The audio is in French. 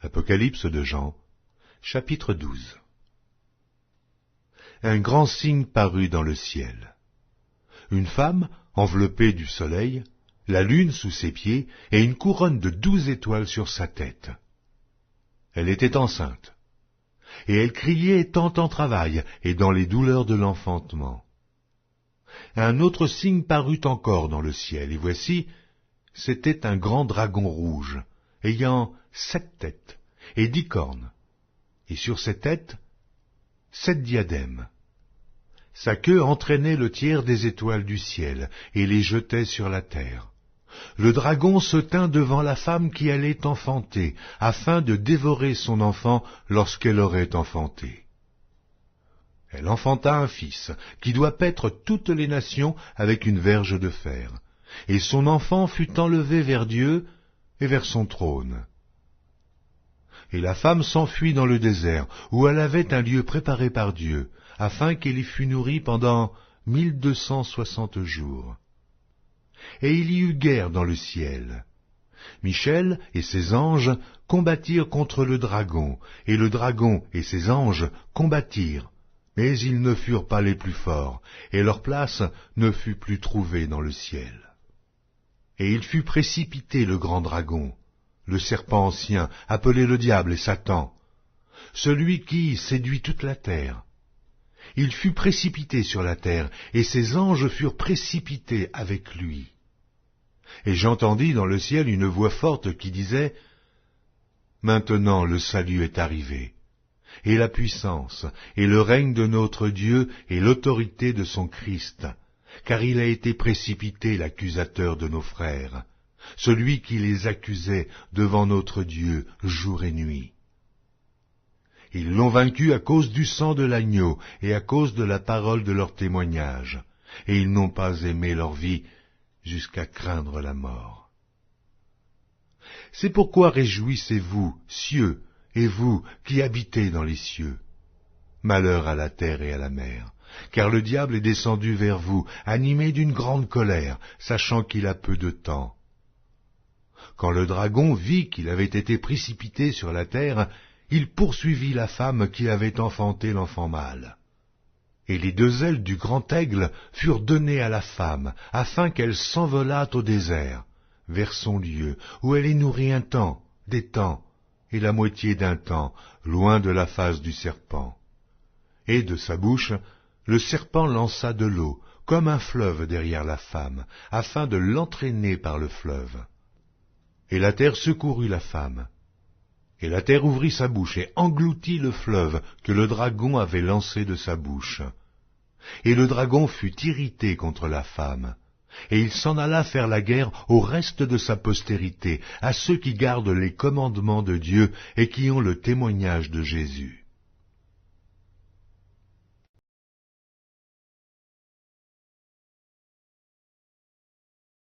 Apocalypse de Jean, chapitre 12. Un grand signe parut dans le ciel. Une femme, enveloppée du soleil, la lune sous ses pieds, et une couronne de 12 étoiles sur sa tête. Elle était enceinte, et elle criait étant en travail, et dans les douleurs de l'enfantement. Un autre signe parut encore dans le ciel, et voici, c'était un grand dragon rouge, ayant 7 têtes et 10 cornes, et sur ses têtes, 7 diadèmes. Sa queue entraînait le tiers des étoiles du ciel, et les jetait sur la terre. Le dragon se tint devant la femme qui allait enfanter, afin de dévorer son enfant lorsqu'elle aurait enfanté. Elle enfanta un fils, qui doit paître toutes les nations avec une verge de fer, et son enfant fut enlevé vers Dieu et vers son trône. Et la femme s'enfuit dans le désert, où elle avait un lieu préparé par Dieu, afin qu'elle y fût nourrie pendant 1260 jours. Et il y eut guerre dans le ciel. Michel et ses anges combattirent contre le dragon, et le dragon et ses anges combattirent, mais ils ne furent pas les plus forts, et leur place ne fut plus trouvée dans le ciel. Et il fut précipité le grand dragon, le serpent ancien, appelé le diable et Satan, celui qui séduit toute la terre. Il fut précipité sur la terre, et ses anges furent précipités avec lui. Et j'entendis dans le ciel une voix forte qui disait : Maintenant le salut est arrivé, et la puissance, et le règne de notre Dieu, et l'autorité de son Christ, car il a été précipité l'accusateur de nos frères, celui qui les accusait devant notre Dieu jour et nuit. Ils l'ont vaincu à cause du sang de l'agneau et à cause de la parole de leur témoignage, et ils n'ont pas aimé leur vie jusqu'à craindre la mort. C'est pourquoi réjouissez-vous, cieux, et vous qui habitez dans les cieux. Malheur à la terre et à la mer, car le diable est descendu vers vous, animé d'une grande colère, sachant qu'il a peu de temps. Quand le dragon vit qu'il avait été précipité sur la terre, il poursuivit la femme qui avait enfanté l'enfant mâle. Et les 2 ailes du grand aigle furent données à la femme, afin qu'elle s'envolât au désert, vers son lieu, où elle est nourrie un temps, des temps, et la moitié d'un temps, loin de la face du serpent. Et de sa bouche, le serpent lança de l'eau, comme un fleuve derrière la femme, afin de l'entraîner par le fleuve. Et la terre secourut la femme. Et la terre ouvrit sa bouche et engloutit le fleuve que le dragon avait lancé de sa bouche. Et le dragon fut irrité contre la femme, et il s'en alla faire la guerre au reste de sa postérité, à ceux qui gardent les commandements de Dieu et qui ont le témoignage de Jésus.